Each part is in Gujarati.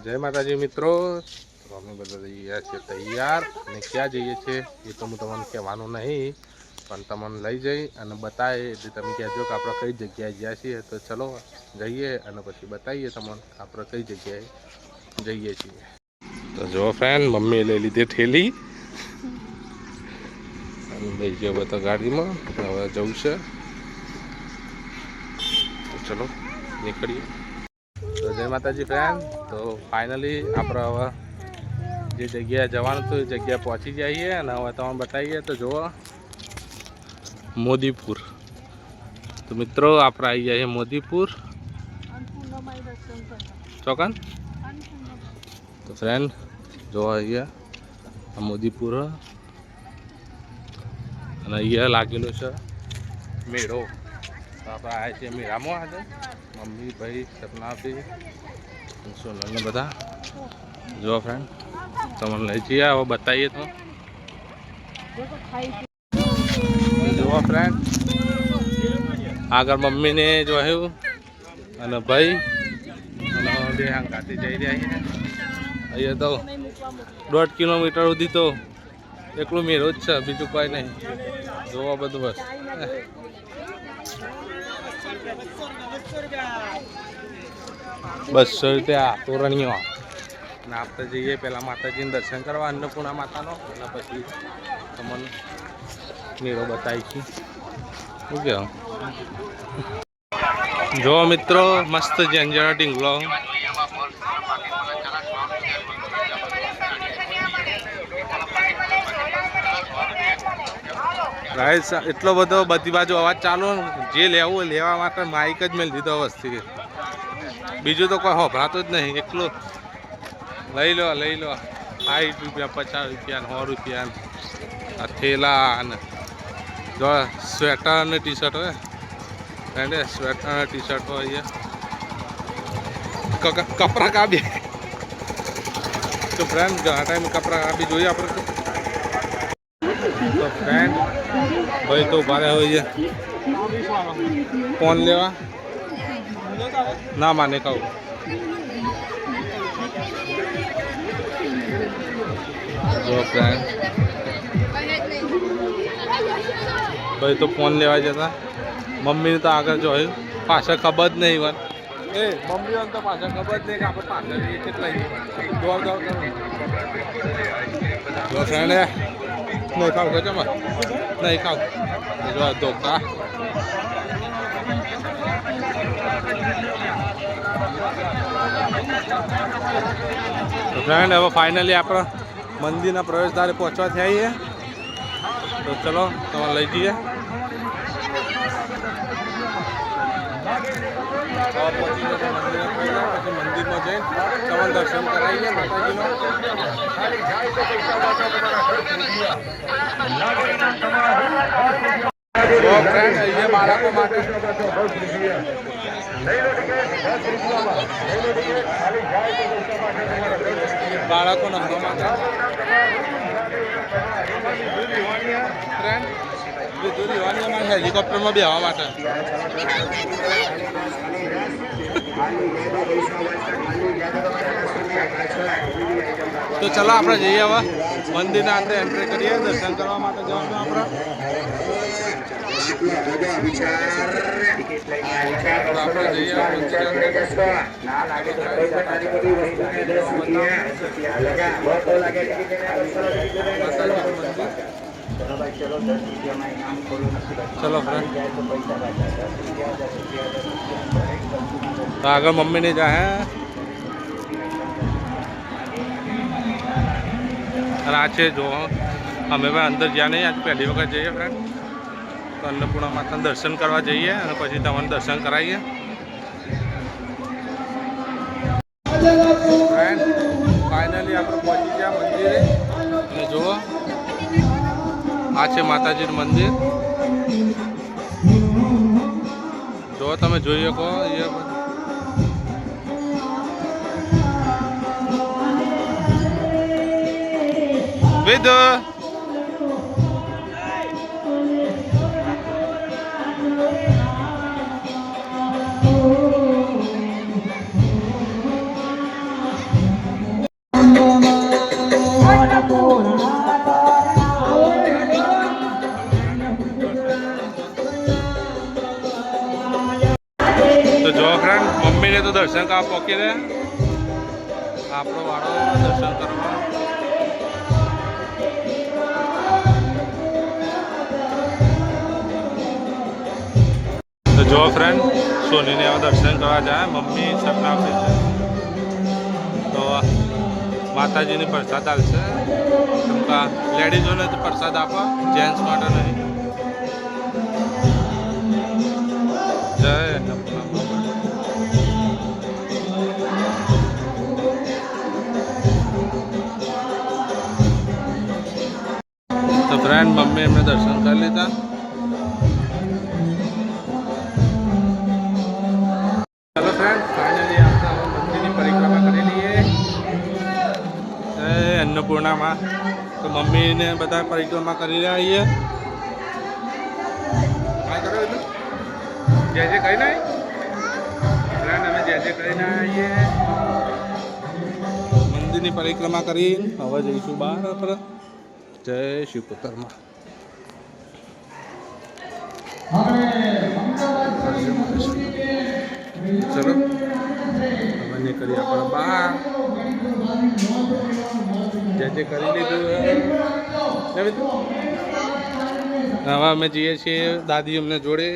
જય માતાજી મિત્રો, તો અમે બધા જઈએ છીએ તૈયાર અને ક્યાં જઈએ છીએ એ તો હું તમને કહેવાનું નહીં, પણ તમને લઈ જઈ અને બતાવીએ એટલે તમે કહેજો કે આપણે કઈ જગ્યાએ ગયા છીએ. તો ચલો જઈએ અને પછી બતાવીએ તમને આપણે કઈ જગ્યાએ જઈએ છીએ. તો જો ફ્રેન્ડ, મમ્મીએ લઈ લીધી થેલી અને લઈ ગયો બધા ગાડીમાં. હવે જવું છે તો ચલો નીકળીએ. તો જય માતાજી ફ્રેન્ડ, તો ફાઇનલી આપણે હવે જે જગ્યાએ જવાનું હતું એ જગ્યાએ પહોંચી જઈએ અને હવે તમને બતાવીએ. તો જુઓ મોદીપુર. તો મિત્રો આપણે આવી જઈએ મોદીપુર ચોકન. તો ફ્રેન્ડ જો અહીંયા આ મોદીપુર અને અહીંયા લાગેલો છે મેળો. તો આપણે આવ્યા છીએ મેળામાં આજે મમ્મી ભાઈ સપનાથી સોનલને બધા. જો ફ્રેન્ડ તમને લઈ જઈએ, હવે બતાવીએ. તો જુઓ ફ્રેન્ડ, આગળ મમ્મીને જોયું અને ભાઈ અને બે હંગાથી જઈ રહ્યા છે. અહીંયા તો 1.5 કિલોમીટર સુધી તો એકલું મેળો જ છે, બીજું કોઈ નહીં. જોવા બધું બસ. ₹200 તોરણીઓ. અને આપણે જઈએ પહેલાં માતાજીને દર્શન કરવા, અન્નપૂર્ણા માતાનો, અને પછી તમને મેળો બતાવીશું. શું કહેવું? જો મિત્રો મસ્ત ઝંઝણા ઢીંગલો. ગાઈસ એટલો બધો બધી બાજુ અવાજ ચાલુ, જે લેવું લેવા માટે માઇક જ મેળ દીધો વસ્તી, બીજું તો કોઈ હોભરાતું જ નહીં. એટલું લઈ લો 60 રૂપિયા, 50 રૂપિયા, 100 રૂપિયા આ થેલા. અને જો સ્વેટર અને ટી શર્ટ હોય, સ્વેટર અને ટી શર્ટ હોય, કપડા કાપી. તો ફ્રેન્ડ આ ટાઈમ કપડા કાપી જોઈએ આપણે. તો ફ્રેન્ડ ભાઈ તો ઉભા હોય છે ફોન લેવા, ના માને કહું. જો ફ્રેન્ડ ભાઈ તો ફોન લેવા જતા, મમ્મીને તો આગળ જોયું, પાછળ ખબર જ નહીં. વન મમ્મીઓ તો પાછળ ખબર જ નહીં કે આપણે પાછળ કેટલા દોડ દોડ કરો. જો ફ્રેન્ડ નહીં ખાવ છો ચમા નહીં ખાવ. જો ધોકા ફ્રેન્ડ હવે ફાઇનલી આપણે મંદિરના પ્રવેશદ્વારે પહોંચવા થયા. તો ચલો તમારે લઈ જઈએ. પહોંચી જશે મંદિરમાં જઈને તમને દર્શન કરાવીએ માતાજીનો. ફ્રેન્ડ અહીંયા બાળકો માટે બાળકો નમવા માટે ફ્રેન્ડ બીજું લેવાની હેલિકોપ્ટરમાં બેસવા માટે. તો ચલો આપણે જઈએ હવે મંદિરના અંદર એન્ટ્રી કરીએ, દર્શન કરવા માટે જવાનું આપણે. આપણે જઈએ ચલો ફ્રેન્ડ. તો આગળ મમ્મીને જાય અને આ છે જો અમે ભાઈ અંદર જ્યાં નહીં, આજ પહેલી વખત જઈએ ફ્રેન્ડ. તો અન્નપૂર્ણા માતાના દર્શન કરવા જઈએ અને પછી તમને દર્શન કરાવીએ. ફ્રેન્ડ ફાઇનલી આપણે પહોંચી ગયા મંદિરે. અને જુઓ આ છે માતાજીનું મંદિર. જો તમે જોઈ શકો વેદ. દર્શન કરવા પોકી રહ્યા. આપણો વાળો દર્શન કરવા. તો જો ફ્રેન્ડ સોનીને આવા દર્શન કરવા જાય. મમ્મી સપના આપે છે તો માતાજીની પ્રસાદ આવશે. લેડીઝોને તો પ્રસાદ આપો, જેન્ટ્સ માટે નહીં. જય તો ફ્રેન્ડ મમ્મી એમને દર્શન કરી લીધા. ચલો ફ્રેન્ડ ફાઇનલી આપણે મંદિરની પરિક્રમા કરી લઈએ. અન્નપૂર્ણામાં તો મમ્મીને બધા પરિક્રમા કરી રહ્યા છીએ. હા કરો એટલું જે જે કહી નાય ફ્રેન્ડ અમે જે જે કહી ના આવીએ. મંદિરની પરિક્રમા કરી હવે જઈશું બહાર આપણે. જય શિવપુત્રમાં. ચલો હવે નીકળીએ આપણે બહાર. જે જે કરી લીધું હવે અમે જઈએ છીએ દાદી અમને જોડે.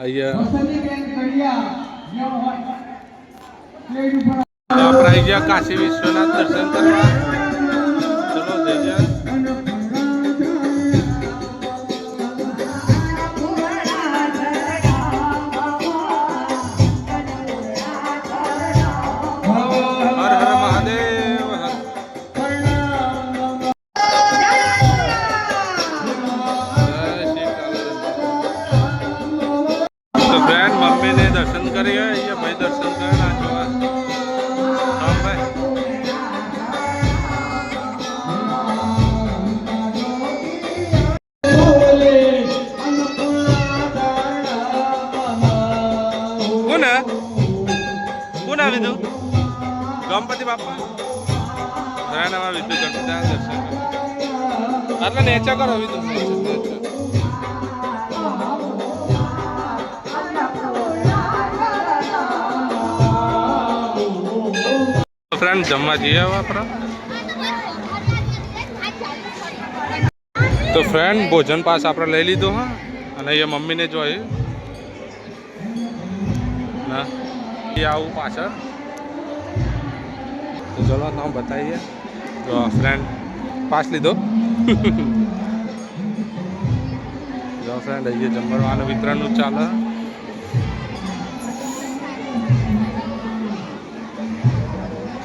અહીંયા આપણે આવી ગયા કાશી વિશ્વનાથ દર્શન કરવા. ચલો જઈએ. દર્શન કરી અહીંયા ભાઈ દર્શન કરે ના જોવા. હા ભાઈ કોણ આવી તું ગણપતિ બાપા નવા વિદ્યુ ગણપતિ દર્શન એટલે નેચા કરો વિદ્યુ. ફ્રેન્ડ જમવા જઈએ હવે આપણે. તો ફ્રેન્ડ ભોજન પાસ આપણે લઈ લીધો. હા અને અહીંયા મમ્મીને જોઈએ ના એ આવું પાછળ. તો ચલો નામ બતાવીએ. તો ફ્રેન્ડ પાસ લીધો. જો ફ્રેન્ડ અહીંયા જમવાનું વિતરણનું ચાલે.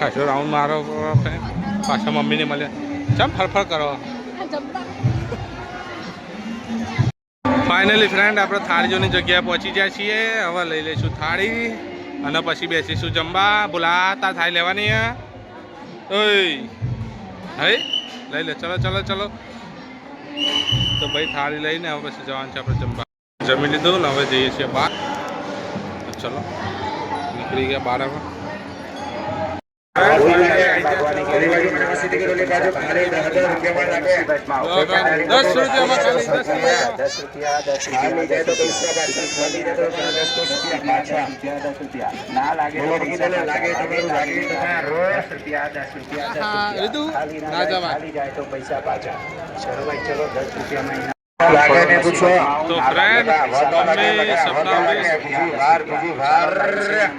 ખાસો રાઉન્ડ મારો પાછા મમ્મીને મળ્યા. ચમ ફરફર કરો. ફાઇનલી ફ્રેન્ડ આપણે થાળીઓની જગ્યાએ પહોંચી જાય છીએ. હવે લઈ લઈશું થાળી અને પછી બેસીશું જમવા. બોલાતા થાળી લેવાની ઓય હે લઈ લે. ચલો ચલો ચલો. તો ભાઈ થાળી લઈને હવે પછી જવાનું છે આપણે જમવા. જમી લીધું ને હવે જઈએ છીએ બહાર. ચલો નીકળી ગયા બહાર. હવે 10 લાગે ને પૂછો તો ફ્રેન્ડ મમ્મી સપના ભાર બીજી ભાર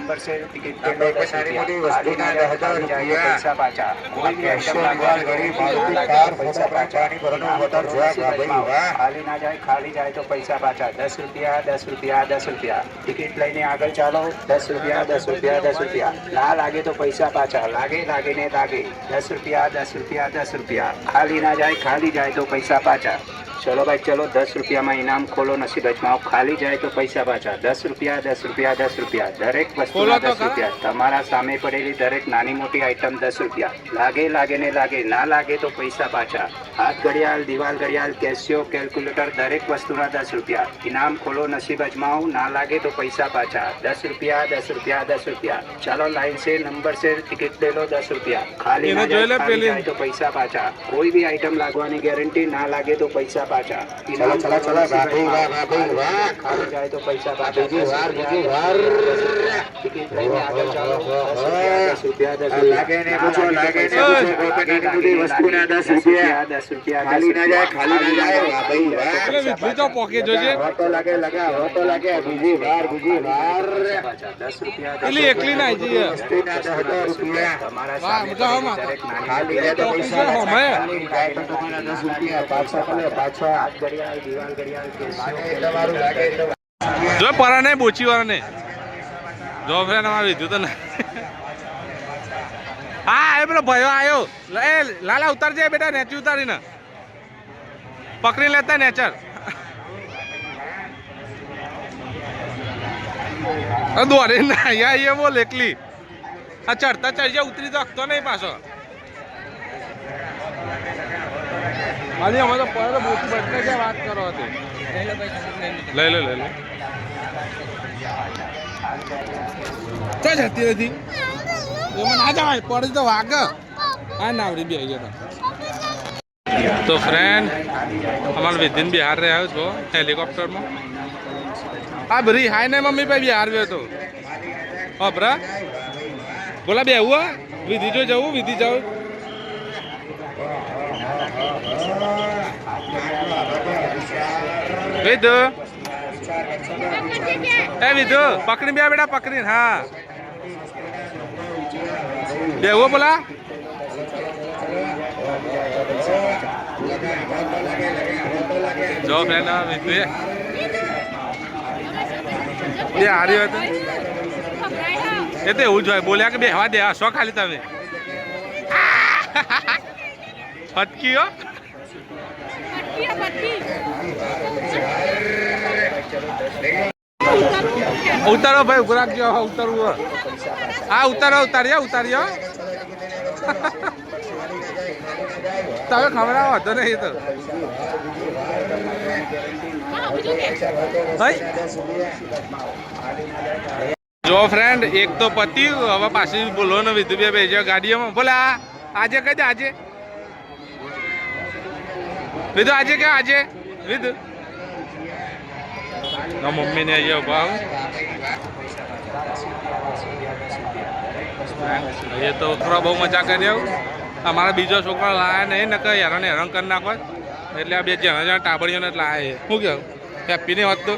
પરસે ટિકિટ કે સારી મોટી વસ્તુ ના 10,000 રૂપિયા પૈસા પાછા કોઈ બી આઈટમ ના ગરીબ મારુતિ કાર પૈસા પાછાની ભરનો મોટર જોયા ભાઈ વાહ ખાલી ના જાય ખાલી જાય તો પૈસા પાછા 10 રૂપિયા 10 રૂપિયા 10 રૂપિયા ટિકિટ લઈને આગળ ચાલો 10 રૂપિયા 10 રૂપિયા 10 રૂપિયા ના લાગે તો પૈસા પાછા લાગે લાગે ને લાગે 10 રૂપિયા 10 રૂપિયા 10 રૂપિયા ખાલી ના જાય ખાલી જાય તો પૈસા પાછા चलो भाई चलो 10 रुपया में इनाम खोलो नसीब अजमाओ खाली जाए तो पैसा पाछा 10 रुपया 10 रुपया 10 रुपया दरेक वस्तु 10 रुपया तमारा सामे पड़ेली दरेक नानी मोटी आइटम 10 रुपया लागे लागे ने लागे ना लागे तो पैसा पाछा हाथ घड़ियाल दीवाल घड़ियाल कैसियो कैलकुलेटर दरेक वस्तु 10 रुपया इनाम खोलो नसीब अजमाओ ना लागे तो पैसा पाछा 10 रुपया 10 रुपया 10 रुपया चलो लाइन से नंबर से टिकट ले लो 10 रुपया खाली ना जाए तो पैसा पाछा कोई भी आइटम लागवानी गारंटी ना लागे तो पैसा પાછા ચલો ચલો ચલો ભાઈ વાહ ખાલી જાય તો પૈસા પાછા બીજી વાર ટિકિટ લઈને આગળ ચાલો 10 રૂપિયા લાગે ને પૂછો કોપેટીની બધી વસ્તુના 10 રૂપિયા ખાલી ના જાય વાહ ભાઈ વાહ વિધલી તો પોકે જોજે હોતો લાગે બીજી વાર 10 રૂપિયા પેલી એકલી ના જઈએ વસ્તુના 10 રૂપિયા વાહ મજા આવે માતા ખાલી જાય તો પૈસા હમે તમારા 10 રૂપિયા પાછા ઘડિયાળ દિવાલ ઘડિયાળ કે તમારું લાગે જો પરા નહીં બોચી વાળા ને જો ફ્રેન્ડ અમારે લીધું તો ને હા એ પેલો ભયો આવ્યો લાલા ઉતાર જાય બેટા નેચી ઉતારીને પકડી લેતા નેચર દોડે ના યા એ બોલ એકલી આ ચડતા ચડી જાય ઉતરી તો હકતો નહીં પાછો મારી અમે તો પડે બોટ બચને ક્યાં વાત કરો હતી લઈ લો તો જતી નથી એમાં ના જવાય પડે તો વાગ આ નાવડી બી આવી ગયા તો ફ્રેન્ડ અમારે વિધિન બિહાર રે આવ્યો છો હેલિકોપ્ટરમાં હા ભરી હાય ને મમ્મી ભાઈ બિહાર આવ્યો હતો હા ભરા બોલા બે આવું વિધિ જો જવું વિધિ જાઉં વિધુ એ વિધુ પકડી બે બેટા પકડી હા બેવો બોલા જો ફ્રેન્ડ વિધુ એ હારી હતું એ તો એવું જ હોય બોલ્યા કે બે હવા દે શો ખાલી તમે ફટકી હો ઉતારો ભાઈ ઉભો રાખજો ઉતારવું હા ઉતાર્યો તમે ખવડાવો હતો નહીં તો જો ફ્રેન્ડ એક તો પત્યું હવે પાછી બોલો ને વિધુ બે બેજો ગાડીઓમાં બોલા આજે કઈ દે આજે વિધુ આજે કે આજે વિધુ મમ્મી ને અહીંયા ભાવ એ તો થોડા બહુ મજા કરી અમારા બીજો છોકરા લાયા નહીં ને કઈ હેરાન કરી નાખો એટલે આ બે જણા ટાબડીઓને લાયા શું કેવું હેપી ની વાત તો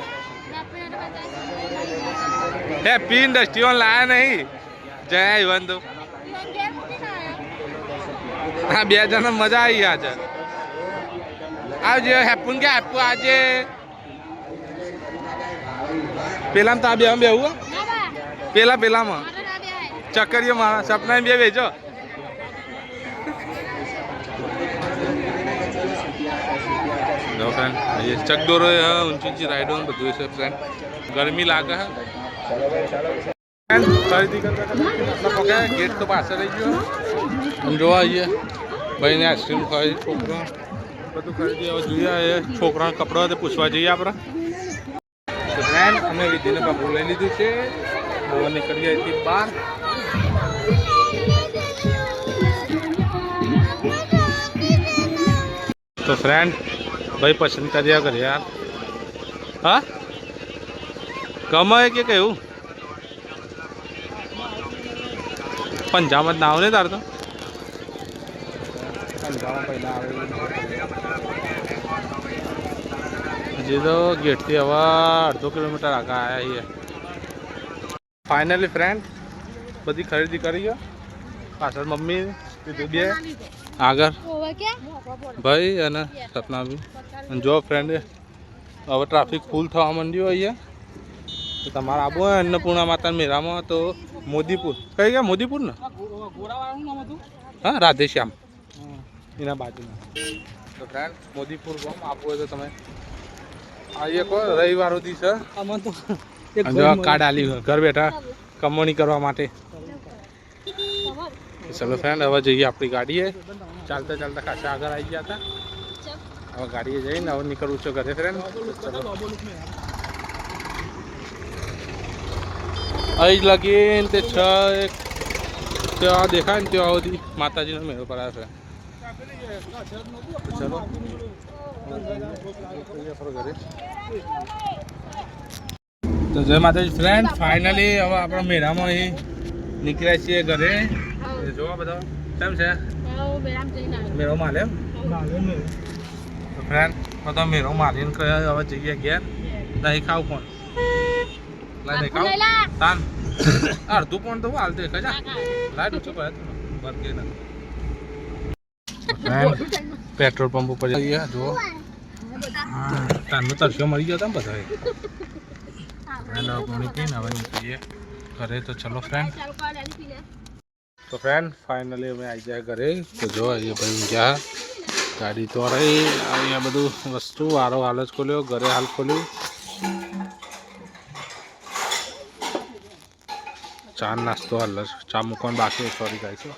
હેપી ઇન્ડસ્ટ્રીઓ લાયા નહીં જયા ઇવન તો હા બે જણા મજા આવી આજે આવજે હેપુન કે હેપુ આજે પેલા તો આ બે બેવું પેલામાં ચક્કરીઓ મારા સપના બે વેચો ચકડોરો ઊંચી ઊંચી રાઈડો બધું છે ફ્રેન્ડ ગરમી લાગે ગેટ તો પાછળ રહી ગયો જોવા આવીએ ભાઈને આઈસ્ક્રીમ ખાઈ છોકરા બધું ખરીદી હવે જોઈએ છોકરાના કપડા તે પૂછવા જઈએ આપણે ફ્રેન્ડ અમે વિધિને કપડું લઈ લીધું છે હવે નીકળી જાય હતી બહાર તો ફ્રેન્ડ ભાઈ પસંદ કર્યા કરે યાર હા ગમે કે કયું પંજાબ જ ના આવે ને તાર તો પંજાબ પહેલા આવે હજી તો ગેટથી હવે અડધો કિલોમીટર આગળ આવ્યા છીએ ફાઇનલી ફ્રેન્ડ બધી ખરીદી કરી ગયો પાછળ મમ્મી કીધું બે આગળ ભાઈ અને સપના બી જો ફ્રેન્ડ હવે ટ્રાફિક ફૂલ થવા માંડ્યું અહીંયા તો તમારે આવું હોય અન્નપૂર્ણા માતા મેળામાં તો મોદીપુર કઈ ગયા મોદીપુર ને હા રાધેશ્યામ એના બાજુમાં તો ફ્રેન્ડ મોદીપુર ગામ આપવું હોય તો તમે આવીએ કહો રવિવાર સુધી છે જો કાર્ડ આલી ઘર બેઠા કમાણી કરવા માટે ચલો ફ્રેન્ડ હવે જઈએ આપણી ગાડીએ ચાલતા ચાલતા ખાસા આગળ આવી ગયા હતા હવે ગાડીએ જઈને હવે નીકળવું છે ઘરે ફ્રેન્ડ અહીં લગીને તે છ એક ત્યાં દેખાય ને ત્યાં સુધી માતાજીનો મેળો પર આવે છે ચલો તો જય માતાજી ફ્રેન્ડ, ફાઇનલી હવે આપણા મેળામાં અહીં નીકળ્યા છીએ ઘરે. જોવા બધા કેમ છે મેળો માલે એમ ફ્રેન્ડ, બધા મેળો મારીને કહ્યા હવે જઈએ ઘેર. નહીં ખાવ પણ નહીં ખાવ તાન અડધું પણ તો હાલતો કજા લાઈટ ઓછો કરે બરકે ના. પેટ્રોલ પંપ ઉપર જઈએ. જો તારનો તરસ્યો મળી ગયો હતા બધા પાણી પીને હવે નીકળીએ ઘરે. તો ચલો ફ્રેન્ડ. તો ફ્રેન્ડ ફાઇનલી અમે આવી જાય ઘરે. તો જો અહીંયા ભાઈ ગયા ગાડી તો રહી. અહીંયા બધું વસ્તુ વારો હાલ જ ખોલ્યો, ઘરે હાલ ખોલ્યું. ચા નાસ્તો હાલ જ ચા મૂકવાનું બાકી સોરી ગાય છે.